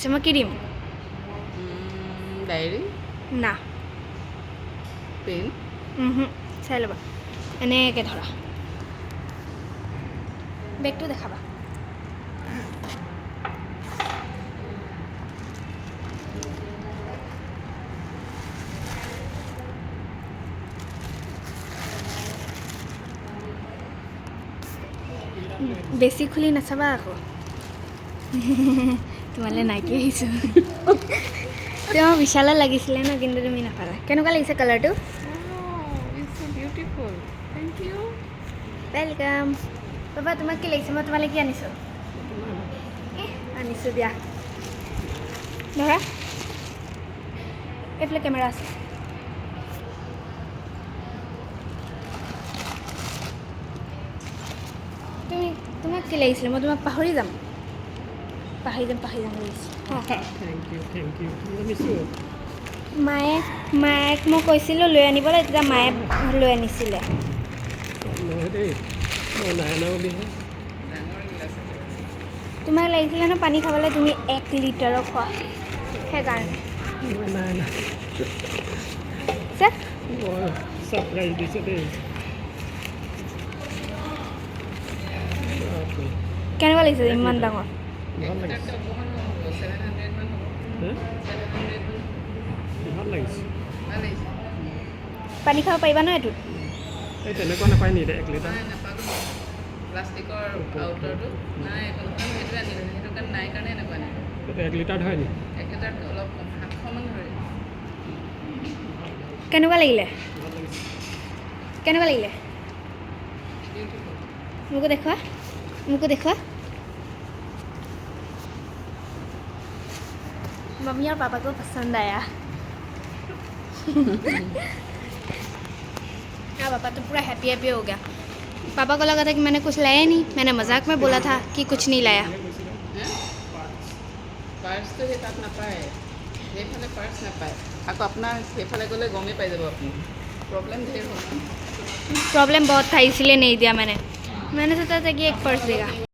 লাগিছে মই কি দিম ডায়েৰী না পেন চাই ল'বা এনেকৈ ধৰা বেগটো দেখাবা বেছি খুলি নাচাবা আকৌ তোমালৈ নাইকি আহিছোঁ তেওঁ বিশালত লাগিছিলে ন কিন্তু তুমি নাপালা কেনেকুৱা লাগিছে কালাৰটো বিউটিফুল থেংক ইউ ৱেলকাম বাবা তোমাক কি লাগিছে মই তোমালৈ কি আনিছোঁ আনিছোঁ দিয়া ধৰা এইফালে কেমেৰা আছে তোমাক কি লাগিছিলে মই তোমাক পাহৰি যাম লাগিছে মায়েক মই কৈছিলোঁ লৈ আনিবলৈ তেতিয়া মায়ে লৈ আনিছিলে তোমাক লাগিছিলে ন পানী খাবলৈ তুমি 1 লিটাৰৰ খোৱা সেইকাৰণে কেনেকুৱা লাগিছে ইমান ডাঙৰ পানী খাব পাৰিবা ন এইটোত তেনেকুৱা নাপায় নি 1 লিটাৰ প্লাষ্টিকৰ আউটাৰটো নাই সেইটো আনিলে সেইটো কাৰণে নাই কাৰণে এনেকুৱা নাই 1 লিটাৰ হয় নি 1 লিটাৰটো অলপ 700 মান ধৰে কেনেকুৱা লাগিলে মোকো দেখুৱা मम्मी और पापा को पसंद आया पापा तो पूरा हैप्पी हो गया पापा को लगा था कि मैंने कुछ लाया नहीं मैंने मजाक में बोला था कि कुछ नहीं लाया পাৰ্চ তো সেই তাত নাপায় সেইফালে পাৰ্চ নাপায় আকৌ আপোনাৰ সেইফালে গ'লে গমেই পাই যাব আপুনি प्रॉब्लम बहुत था इसलिए नहीं दिया मैंने सोचा था कि एक पर्स देगा